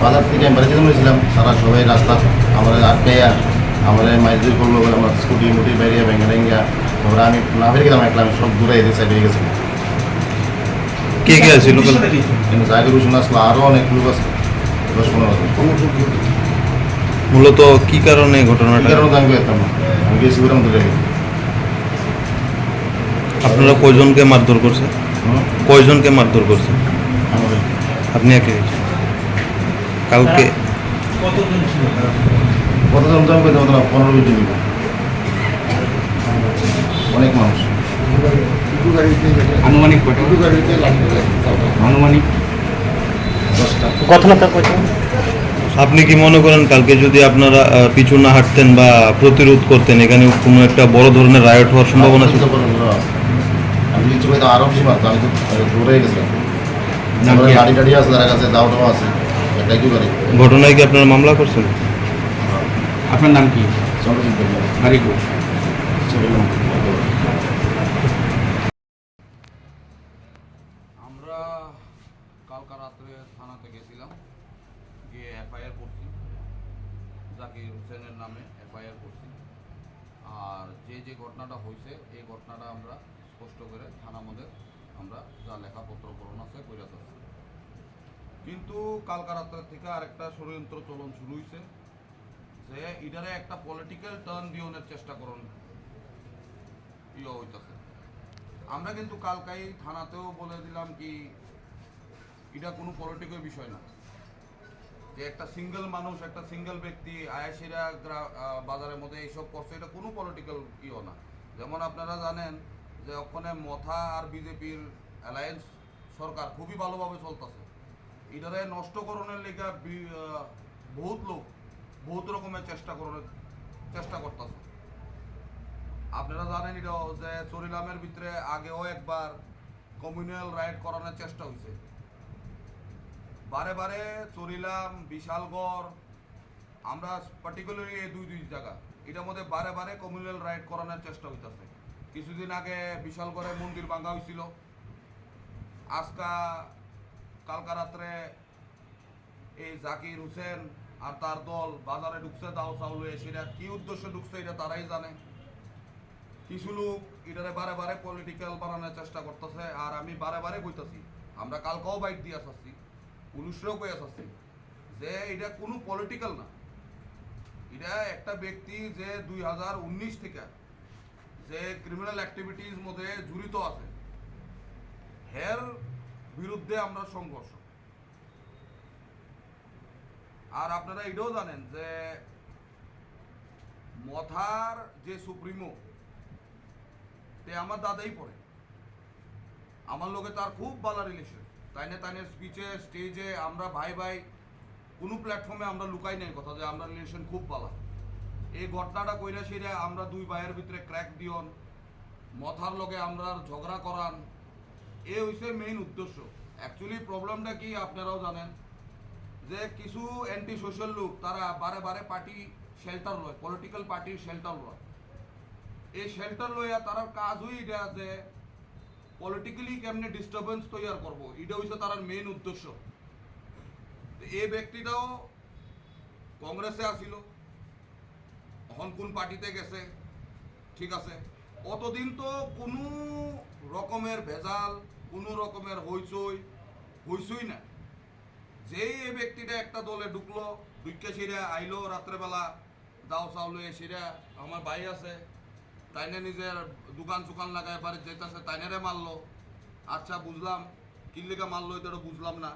বাজার থেকে আমি বাড়িতে বলেছিলাম, তারা সবাই রাস্তা আমাদের আটকাইয়া আমাদের মাইজুর করলো বলে আমার স্কুটি মুটি বেরিয়ে ভেঙে ভেঙ্গা, তারপরে আমি না বেরিয়ে গেলাম, একটা আমি সব দূরে এদিক সাইড হয়ে গেছি। কে কে আছিল? কিন্তু জায়গার রসুন আসলো, আরও অনেক লোক আছে, 10-15 জন। মূলত কি কারণে ঘটনাটা? কারণ আমি পেতাম না, আমি গেছি করে দূরে গেছি। আপনারা কয়জনকে মারধর করছে? কয়জনকে মারধর করছে? আমাদের আপনি একে? কালকে কতজন ছিল? কতজন তো আমি পেতাম না, 15-20 জন নিব। অনেক মানুষ। আনুমানিক কত? আনুমানিক 10টা। কথাবার্তা কত? আপনি কি মনে করেন কালকে যদি আপনারা পিছু না হাঁটতেন বা প্রতিরোধ করতেন, এখানে কোনো একটা বড় ধরনের রায়ট হওয়ার সম্ভাবনা ছিল? আমি কিছু পেতাম, আরও বেশি মারতাম, আমি তো দূরে গেছিলাম। নাম কি? গাড়ি টাড়ি আছে, তার কাছে দাও টাও আছে, এটাই কি করে। ঘটনায় কি আপনারা মামলা করছেন? আপনার নাম কি? চন্দ্রজিৎ বাড়ি কো? আমরা কালকা রাত্রে থানাতে গেছিলাম, গিয়ে এফআইআর করছি, জাকির হোসেনের নামে এফআইআর করছি। আর যে ঘটনাটা হয়েছে এই ঘটনাটা আমরা স্পষ্ট করে থানা মধ্যে আমরা যা লেখাপত্র করণ আছে কইরা থাকছি। কিন্তু কালকা রাত্রে থেকে আরেকটা ষড়যন্ত্র চলন শুরু হয়েছে, যে এটারে একটা পলিটিক্যাল টার্ন দিওনের চেষ্টা করুন হইতেছে। আমরা কিন্তু কালকাই থানাতেও বলে দিলাম কি এটা কোনো পলিটিক্যাল বিষয় না, যে একটা সিঙ্গেল মানুষ, একটা সিঙ্গেল ব্যক্তি আয়াসিরা বাজারের মধ্যে এইসব করছে, এটা কোনো পলিটিক্যাল ইও না। যেমন আপনারা জানেন যে ওখানে মথা আর বিজেপির অ্যালায়েন্স সরকার খুবই ভালোভাবে চলতেছে। এটারে নষ্টকরণের লেগে বহুত লোক বহুত রকমের চেষ্টা করতেছে। আপনারা জানেন এটাও যে চরিলামের ভিতরে আগেও একবার কমিউনাল রাইট করানোর চেষ্টা হয়েছে। বারে বারে চরিলাম, বিশালগড়, আমরা পার্টিকুলারলি এই দুই জায়গা এটার মধ্যে বারে বারে কমিউনাল রাইট করানোর চেষ্টা হইতেছে। কিছুদিন আগে বিশালগড়ে মন্দির ভাঙা হয়েছিল, আজকা কালকা রাত্রে এই জাকির হোসেন আর তার দল বাজারে ঢুকছে দাও চাউল, সেটা কি উদ্দেশ্যে ঢুকছে এটা তারাই জানে। কিছু লোক এটারে বারে বারে পলিটিক্যাল বানানোর চেষ্টা করতেছে। আর আমি বারে বারে কইতাছি, আমরা কালকেও বাইক দিয়ে আসছি, পুলিশরাও কই আসছি, যে এটা কোনো পলিটিক্যাল না। এটা একটা ব্যক্তি যে 2019 থেকে যে ক্রিমিনাল অ্যাক্টিভিটিস মধ্যে জড়িত আছে, এর বিরুদ্ধে আমরা সংঘর্ষ। আর আপনারা এটাও জানেন যে মথার যে সুপ্রিমো তে আমার দাদাই পড়ে, আমার লোকে তার খুব ভালো রিলেশন। তাইনের স্পিচে স্টেজে আমরা ভাই ভাই কোনো প্ল্যাটফর্মে আমরা লুকাই নাই কথা, যে আমরা রিলেশন খুব ভালো। এই ঘটনাটা কইরা সেরা আমরা দুই ভাইয়ের ভিতরে ক্র্যাক দিয়ন, মথার লোকে আমরা ঝগড়া করান, এ হইছে মেইন উদ্দেশ্য। অ্যাকচুয়ালি প্রবলেমটা কি আপনারাও জানেন, যে কিছু অ্যান্টি সোশ্যাল লোক তারা বারে বারে পার্টি শেল্টার লয়, পলিটিক্যাল পার্টির শেল্টার লয়। এই শেল্টার লইয়া তার কাজ হই এটা যে পলিটিক্যালি কেমনে ডিস্টারবেন্স তৈরি করব, এটা হইছে তার মেইন উদ্দেশ্য। এই ব্যক্তিটাও কংগ্রেসে আসিল, এখন কোন পার্টিতে গেছে, ঠিক আছে। অতদিন তো কোনো রকমের ভেজাল, কোনো রকমের হইচই না। যেই এই ব্যক্তিটা একটা দলে ঢুকলো, ঢুকে সেরা আইলো রাত্রেবেলা দাও চাউলে, সেরা আমার ভাই আছে তাইনে নিজের দোকান চোকান লাগায় বাড়ি যেতেছে, তাইনেরে মারলো। আচ্ছা বুঝলাম কিল্লিকা মারলো, এটা বুঝলাম না।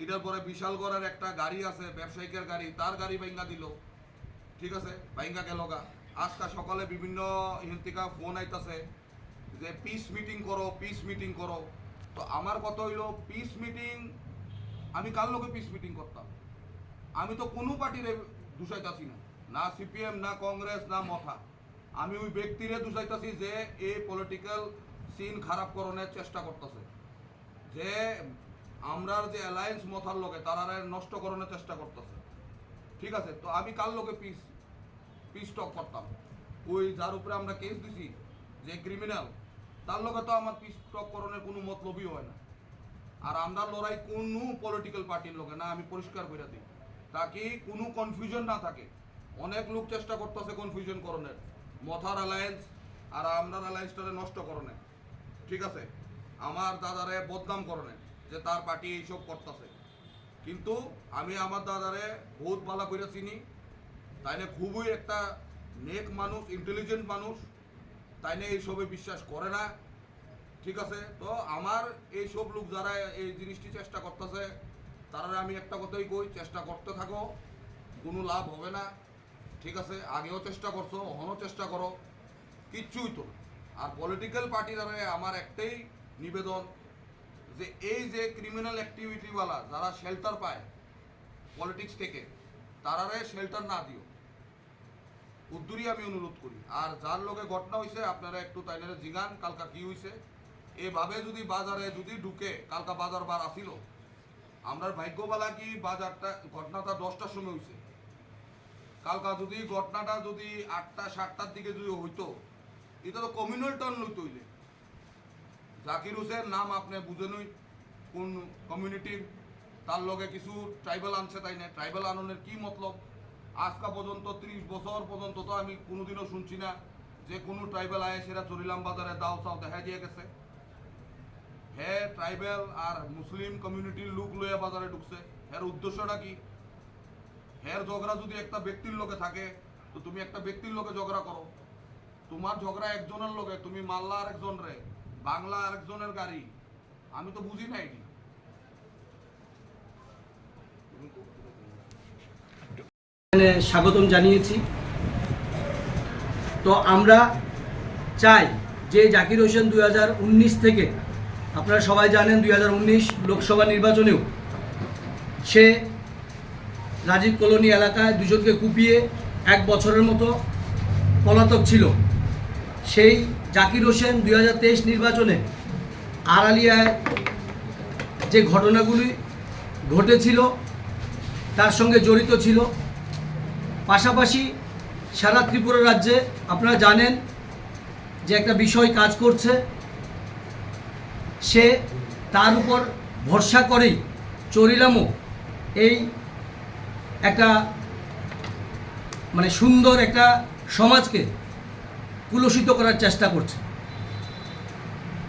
এটার পরে বিশালগড়ের একটা গাড়ি আছে ব্যবসায়িকের গাড়ি, তার গাড়ি ভাঙ্গা দিল, ঠিক আছে, ভাঙ্গা গেল গা। আজকা সকালে বিভিন্ন হিন্তিকা ফোন আইতাছে যে পিস মিটিং করো, পিস মিটিং করো। তো আমার কথা হইল পিস মিটিং, আমি কার লোকে পিস মিটিং করতাম? আমি তো কোনো পার্টির দূষাইতাছি না, না সিপিএম, না কংগ্রেস, না মথা। আমি ওই ব্যক্তিরে দূষাইতাছি যে এই পলিটিক্যাল সিন খারাপ করণের চেষ্টা করতেছে, যে আমরা যে অ্যালায়েন্স মথার লোকে তারা নষ্ট করণের চেষ্টা করতেছে, ঠিক আছে। তো আমি কার লোকে পিস টক করতাম? ওই যার উপরে আমরা কেস দিছি যে ক্রিমিনাল, তার লোকে তো আমার পিস টক করণের কোনো মতলবই হয় না। আর আমরা লড়াই কোনো পলিটিক্যাল পার্টির লোকে না, আমি পরিষ্কার করে দিই, তাকে কোনো কনফিউশন না থাকে। অনেক লোক চেষ্টা করতেছে কনফিউশন করণের, মথার অ্যালায়েন্স আর আপনার অ্যালায়েন্সটারে নষ্ট করণে, ঠিক আছে, আমার দাদারে বদনাম করণে যে তার পার্টি এইসব করতেছে। কিন্তু আমি আমার দাদারে বহুত ভালো করে চিনি, তাইনে খুবই একটা নেক মানুষ, ইন্টেলিজেন্ট মানুষ, তাইনে এইসবে বিশ্বাস করে না, ঠিক আছে। তো আমার এইসব লোক যারা এই জিনিসটি চেষ্টা করতেছে তারা আমি একটা কথাই কই, চেষ্টা করতে থাকো, কোনো লাভ হবে না, ঠিক আছে। আগেও চেষ্টা করছো, এখনও চেষ্টা করো, কিচ্ছুই তো না। আর পলিটিক্যাল পার্টিরা আমার একটাই নিবেদন যে এই যে ক্রিমিনাল অ্যাক্টিভিটিওয়ালা যারা শেল্টার পায় পলিটিক্স থেকে, তারারে শেল্টার না দিও, উদ্দুরি আমি অনুরোধ করি। আর যার লোকে ঘটনা হয়েছে আপনারা একটু তাইনারে জিগান কালকা কি হয়েছে। এভাবে যদি বাজারে যদি ঢুকে, কালকা বাজার বার আসিল, আমরা ভাগ্যবালা কি বাজারটা ঘটনাটা 10টার সময় হয়েছে, কালকা যদি ঘটনাটা যদি 8টা 7টার দিকে যদি হইতো, এটা তো কমিউনাল টার্ন হইতো। হইলে জাকির হোসেন নাম আপনি বুঝেনই কোন কমিউনিটির, তার লগে কিছু ট্রাইবাল আনছে, তাই না? ট্রাইবাল আননের কি মতলব? আজকা পর্যন্ত 30 বছর পর্যন্ত তো আমি কোনোদিনও শুনছি না যে কোনো ট্রাইবাল আয়ে সেরা চরিলাম বাজারে দাও চাও দেখা দিয়ে গেছে। হ্যাঁ, ট্রাইবাল আর মুসলিম কমিউনিটির লোক লইয়া বাজারে ঢুকছে, এর উদ্দেশ্যটা কি? হ্যার ঝগড়া যদি একটা ব্যক্তির লোকে থাকে, তো তুমি একটা ব্যক্তির লোকে ঝগড়া করো। তোমার ঝগড়া একজনের লোকে, তুমি মাল্লা আর একজন রে, বাংলা আরেকজনের গাড়ি, আমি তো বুঝি নাই। স্বাগতম জানিয়েছি। তো আমরা চাই যে জাকির হোসেন 2019 থেকে, আপনারা সবাই জানেন 2019 লোকসভা নির্বাচনেও সে রাজীব কলোনি এলাকায় দুজনকে কুপিয়ে 1 বছরের মতো পলাতক ছিল। সেই জাকির হোসেন 2023 নির্বাচনে আড়ালিয়ায় যে ঘটনাগুলি ঘটেছিল তার সঙ্গে জড়িত ছিল। পাশাপাশি সারা ত্রিপুরা রাজ্যে আপনারা জানেন যে একটা বিষয় কাজ করছে, সে তার উপর ভরসা করেই চরিলামও এই একটা সুন্দর একটা সমাজকে কুলসিত করার চেষ্টা করছে।